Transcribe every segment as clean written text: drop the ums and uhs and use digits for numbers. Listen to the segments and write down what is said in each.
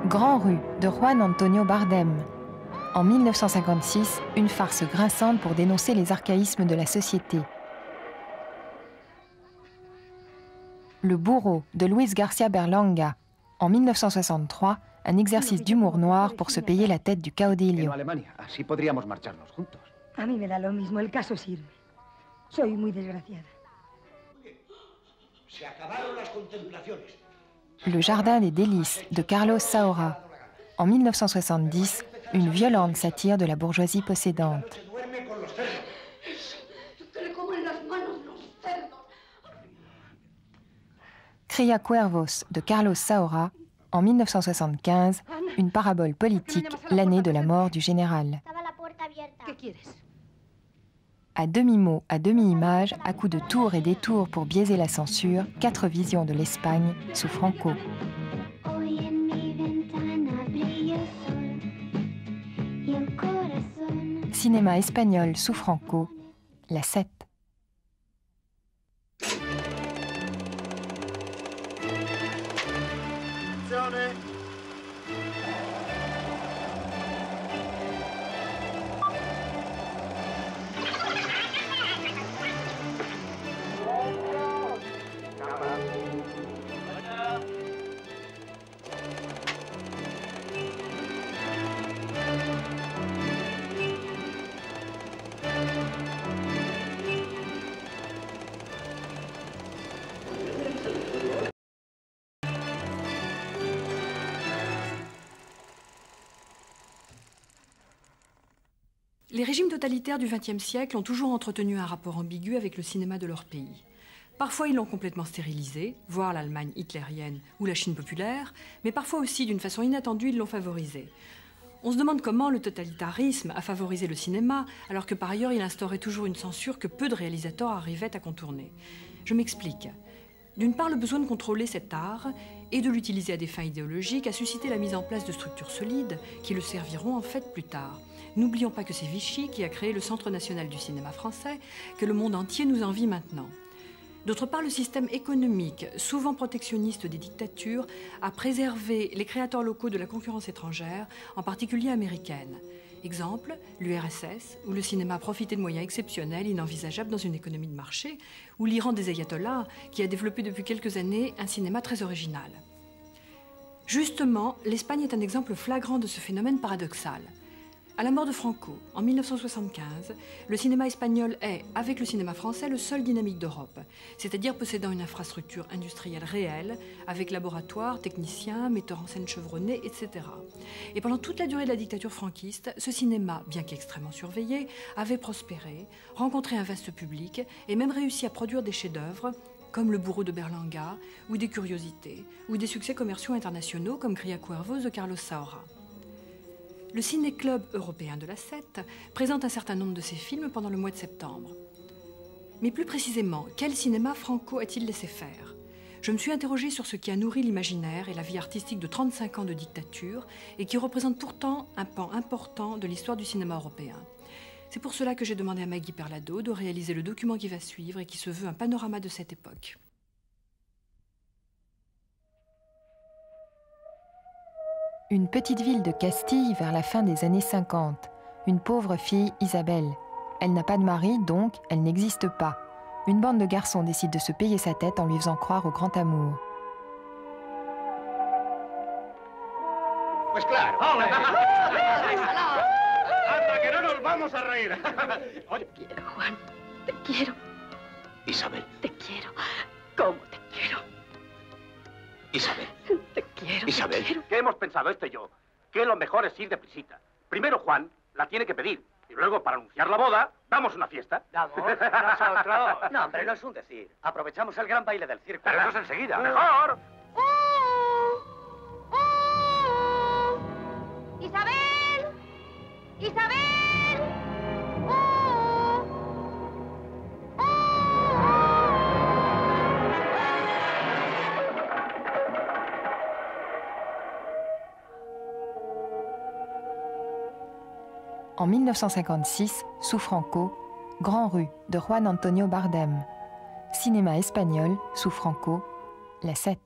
Grand Rue de Juan Antonio Bardem. En 1956, une farce grinçante pour dénoncer les archaïsmes de la société. Le Bourreau de Luis García Berlanga. En 1963, un exercice d'humour noir pour se payer la tête du caudillo. Así podríamos marcharnos juntos. A mí me da lo mismo, el caso sirve. Soy muy desgraciada. Se acabaron las contemplaciones. Le Jardin des délices de Carlos Saura. En 1970, une violente satire de la bourgeoisie possédante. Se duerme con los cerdos. Que le comen las manos los cerdos. Cría Cuervos de Carlos Saura. En 1975, une parabole politique l'année de la mort du général. ¿Qué quieres? À demi-mot, à demi-image, à coups de tours et détours pour biaiser la censure, 4 visions de l'Espagne sous Franco. Cinéma espagnol sous Franco, la 7. Les régimes totalitaires du XXe siècle ont toujours entretenu un rapport ambigu avec le cinéma de leur pays. Parfois, ils l'ont complètement stérilisé, voire l'Allemagne hitlérienne ou la Chine populaire, mais parfois aussi, d'une façon inattendue, ils l'ont favorisé. On se demande comment le totalitarisme a favorisé le cinéma, alors que par ailleurs, il instaurait toujours une censure que peu de réalisateurs arrivaient à contourner. Je m'explique. D'une part, le besoin de contrôler cet art et de l'utiliser à des fins idéologiques a suscité la mise en place de structures solides qui le serviront en fait plus tard. N'oublions pas que c'est Vichy qui a créé le Centre national du cinéma français, que le monde entier nous envie maintenant. D'autre part, le système économique, souvent protectionniste des dictatures, a préservé les créateurs locaux de la concurrence étrangère, en particulier américaine. Exemple, l'URSS, où le cinéma a profité de moyens exceptionnels, inenvisageables dans une économie de marché, ou l'Iran des ayatollahs, qui a développé depuis quelques années un cinéma très original. Justement, l'Espagne est un exemple flagrant de ce phénomène paradoxal. À la mort de Franco, en 1975, le cinéma espagnol est, avec le cinéma français, le seul dynamique d'Europe, c'est-à-dire possédant une infrastructure industrielle réelle, avec laboratoires, techniciens, metteurs en scène chevronnés, etc. Et pendant toute la durée de la dictature franquiste, ce cinéma, bien qu'extrêmement surveillé, avait prospéré, rencontré un vaste public et même réussi à produire des chefs-d'œuvre, comme Le Bourreau de Berlanga, ou des curiosités, ou des succès commerciaux internationaux comme Cría Cuervos de Carlos Saura. Le Ciné-Club européen de la 7 présente un certain nombre de ses films pendant le mois de septembre. Mais plus précisément, quel cinéma Franco a-t-il laissé faire? Je me suis interrogée sur ce qui a nourri l'imaginaire et la vie artistique de 35 ans de dictature et qui représente pourtant un pan important de l'histoire du cinéma européen. C'est pour cela que j'ai demandé à Maggie Perlado de réaliser le document qui va suivre et qui se veut un panorama de cette époque. Une petite ville de Castille vers la fin des années 50. Une pauvre fille, Isabelle. Elle n'a pas de mari, donc elle n'existe pas. Une bande de garçons décide de se payer sa tête en lui faisant croire au grand amour. Pues claro. Anda, que no nos vamos a reír. Oye. Te quiero, Juan. Te quiero. Isabel. Te quiero. ¿Cómo te quiero? Isabel. Te quiero. Isabel. Te quiero. ¿Qué hemos pensado este y yo? Que lo mejor es ir deprisita. Primero Juan la tiene que pedir. Y luego, para anunciar la boda, damos una fiesta. Damos nosotros. No, hombre, no es un decir. Aprovechamos el gran baile del circo. Pero eso es enseguida. ¡Mejor! ¡Isabel! ¡Isabel! En 1956, sous Franco, Grand Rue de Juan Antonio Bardem. Cinéma espagnol sous Franco, la 7.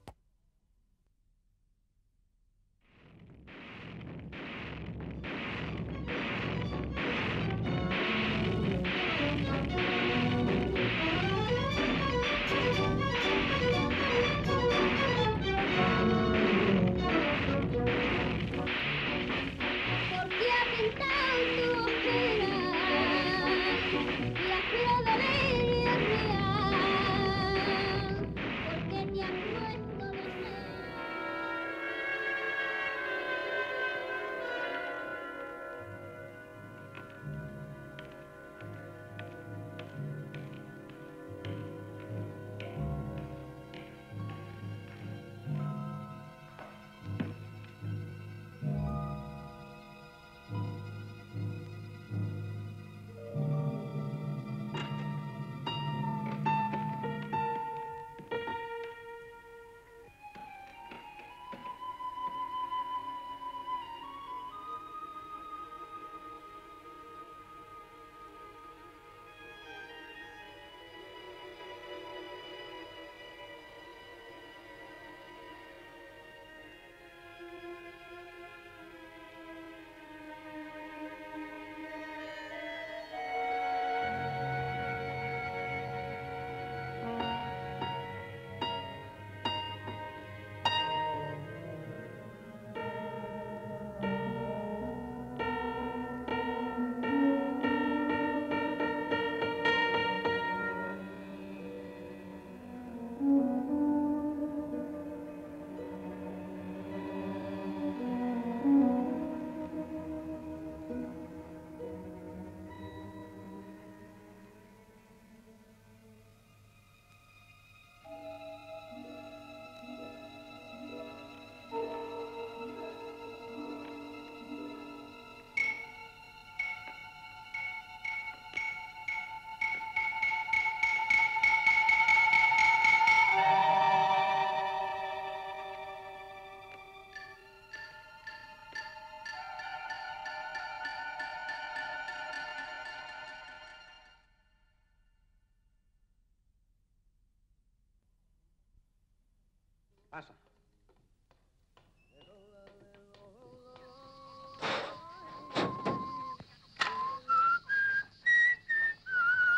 Pasa.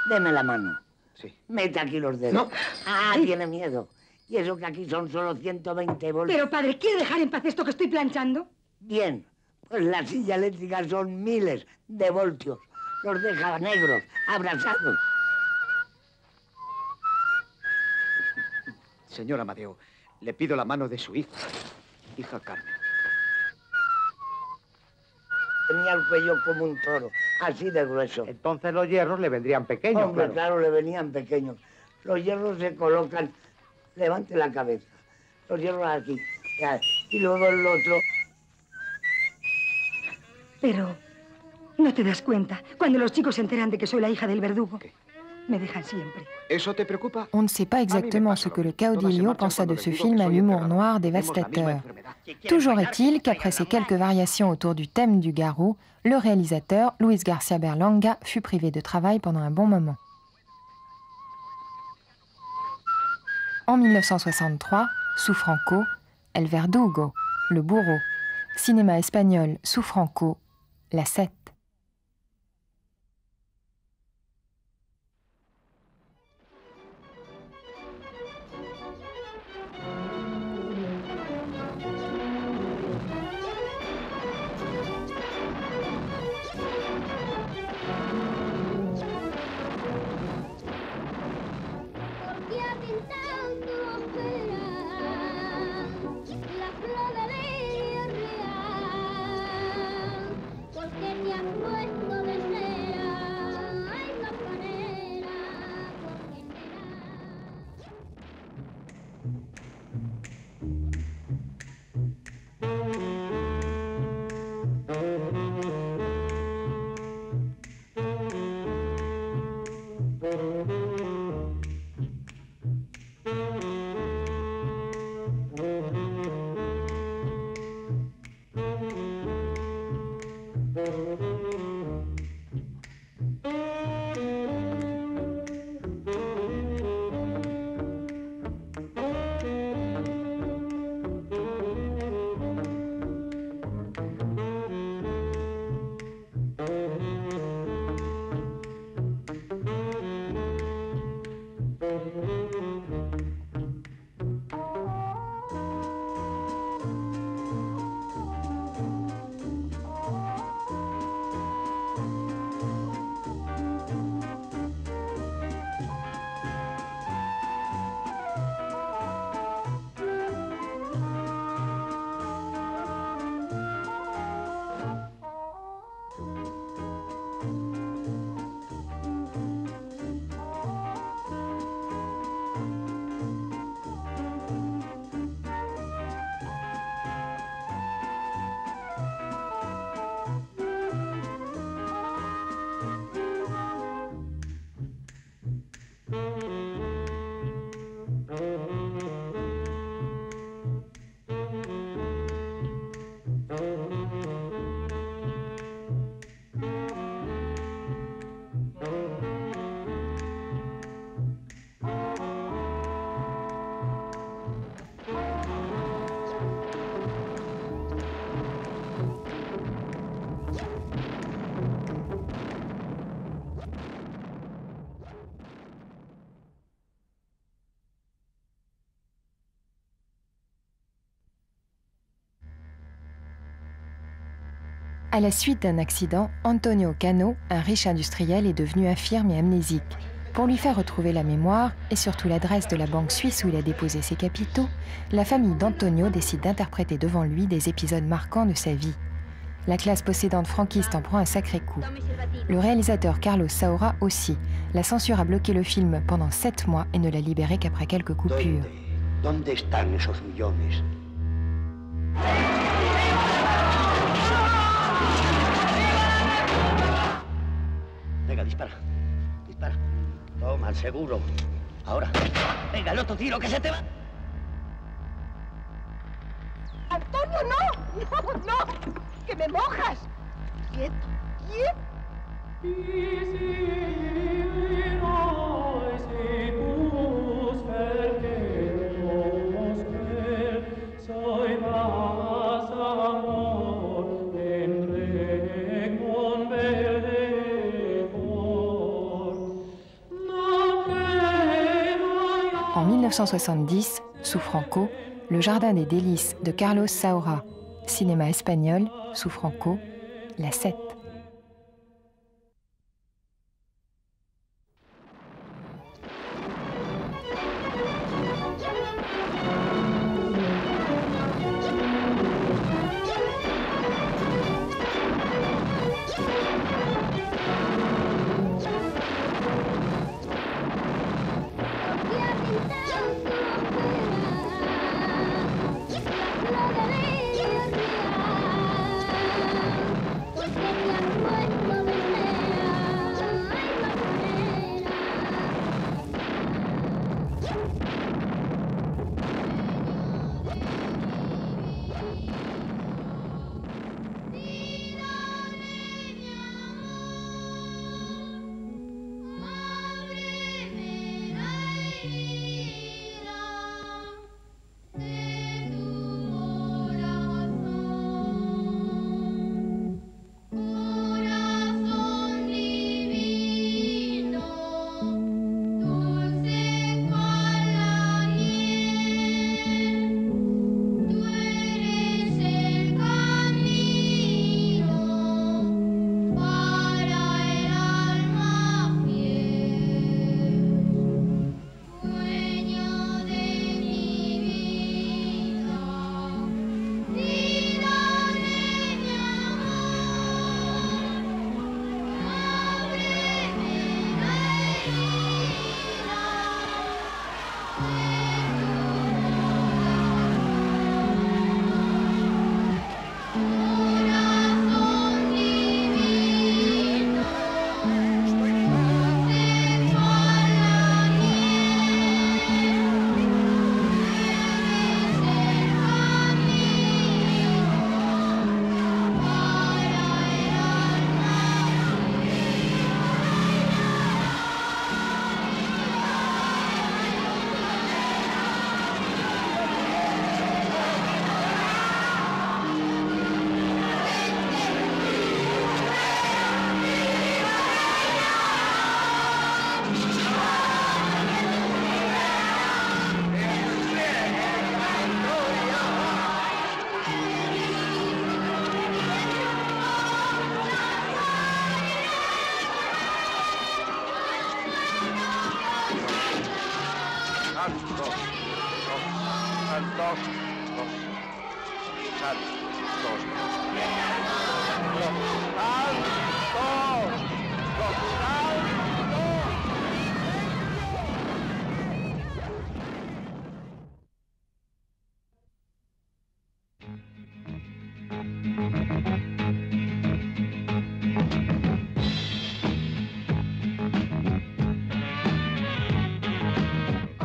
Deme la mano. Sí. Mete aquí los dedos. No. Ah, tiene miedo. Y eso que aquí son solo 120 voltios. Pero, padre, ¿quiere dejar en paz esto que estoy planchando? Bien, pues la silla eléctrica son miles de voltios. Los deja negros, abrasados. Señor Amadeo, le pido la mano de su hija Carmen. Tenía el cuello como un toro, así de grueso. Entonces los hierros le vendrían pequeños, Hombre, claro, le venían pequeños. Los hierros se colocan, levante la cabeza. Los hierros aquí, ya, y luego el otro. Pero no te das cuenta. Cuando los chicos se enteran de que soy la hija del verdugo, me dejan siempre. ¿Eso te preocupa? On ne sait pas exactement ce que le caudillo pensa de ce film à l'humour noir dévastateur. Toujours est-il qu'après ces quelques variations autour du thème du garrot, le réalisateur, Luis García Berlanga, fut privé de travail pendant un bon moment. En 1963, sous Franco, El Verdugo, le bourreau. Cinéma espagnol sous Franco, la 7. À la suite d'un accident, Antonio Cano, un riche industriel, est devenu infirme et amnésique. Pour lui faire retrouver la mémoire et surtout l'adresse de la banque suisse où il a déposé ses capitaux, la famille d'Antonio décide d'interpréter devant lui des épisodes marquants de sa vie. La classe possédante franquiste en prend un sacré coup. Le réalisateur Carlos Saura aussi. La censure a bloqué le film pendant 7 mois et ne l'a libéré qu'après quelques coupures. ¿Dónde están esos millones? Venga, dispara. Dispara. Toma, el seguro. Ahora. Venga, el otro tiro, que se te va. ¡Antonio, no! ¡No, no! ¡Que me mojas! ¡Quieto, quieto! En 1970, sous Franco, Le Jardin des délices de Carlos Saura. Cinéma espagnol, sous Franco, La 7.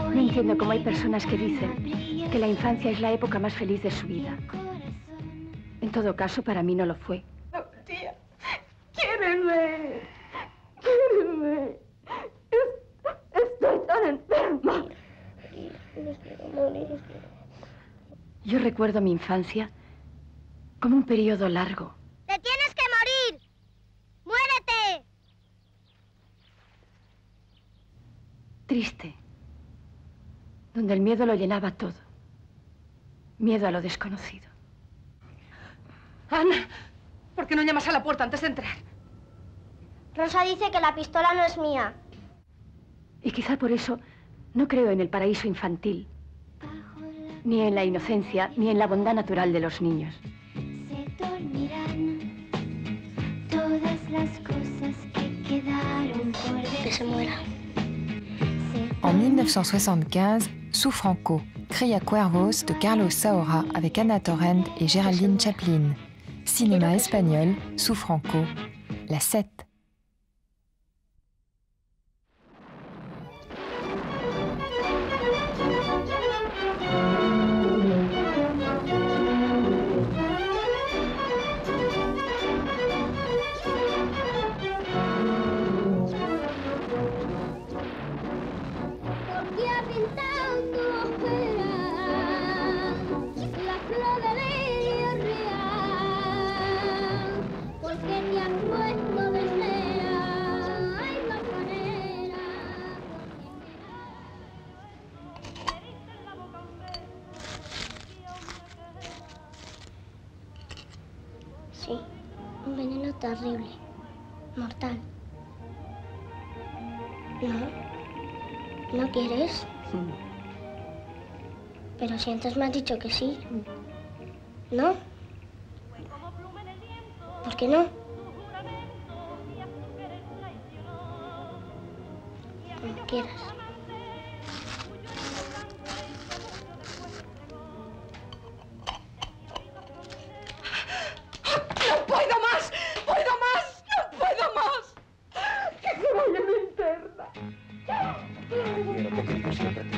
No entiendo cómo hay personas que dicen que la infancia es la época más feliz de su vida. En todo caso, para mí no lo fue. No, tía, quiéreme. Quiéreme. Estoy tan enferma. Yo recuerdo mi infancia como un periodo largo. ¡Te tienes que morir! ¡Muérete! Triste. Donde el miedo lo llenaba todo. Miedo a lo desconocido. Ana, ¿por qué no llamas a la puerta antes de entrar? Rosa dice que la pistola no es mía. Y quizá por eso no creo en el paraíso infantil, ni en la inocencia, ni en la bondad natural de los niños. Se dormirán todas las cosas que quedaron por ver. Que se muera. En 1975, Sous Franco, Cria Cuervos de Carlos Saura avec Anna Torrent et Géraldine Chaplin. Cinéma espagnol, Sous Franco, La 7. terrible, mortal. ¿No quieres? Pero si antes me has dicho que sí. ¿No? ¿Por qué no? Como quieras. ¡No puedo más! ¡Puedo más! ¡No puedo más! ¡Que se vaya a la interna! Quiero que querido, siéntate.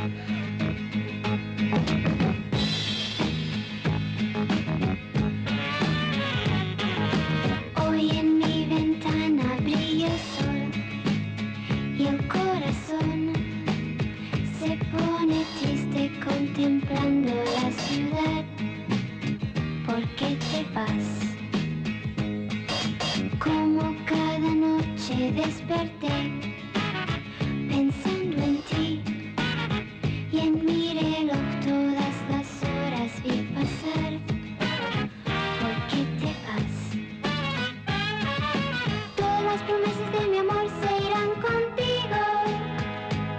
Hoy en mi ventana brilla el sol y el corazón se pone triste contemplando la ciudad. ¿Por qué te vas? Como cada noche desperté pensando en ti y en mi reloj todas las horas vi pasar. ¿Por qué te vas? Todas las promesas de mi amor se irán contigo.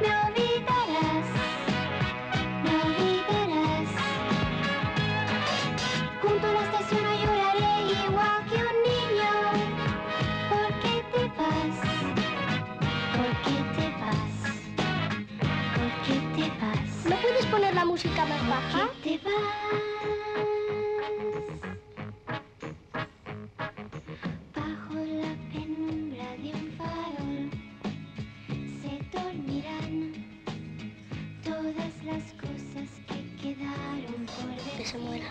Me olvidarás, me olvidarás. Junto a la estación yo lloraré igual que un niño. ¿Por qué te vas? ¿Por qué te vas? ¿Por qué te vas? ¿No puedes poner la música más baja? ¿Por qué te vas? Bajo la penumbra de un farol se dormirán todas las cosas que quedaron por ver. Que se muera.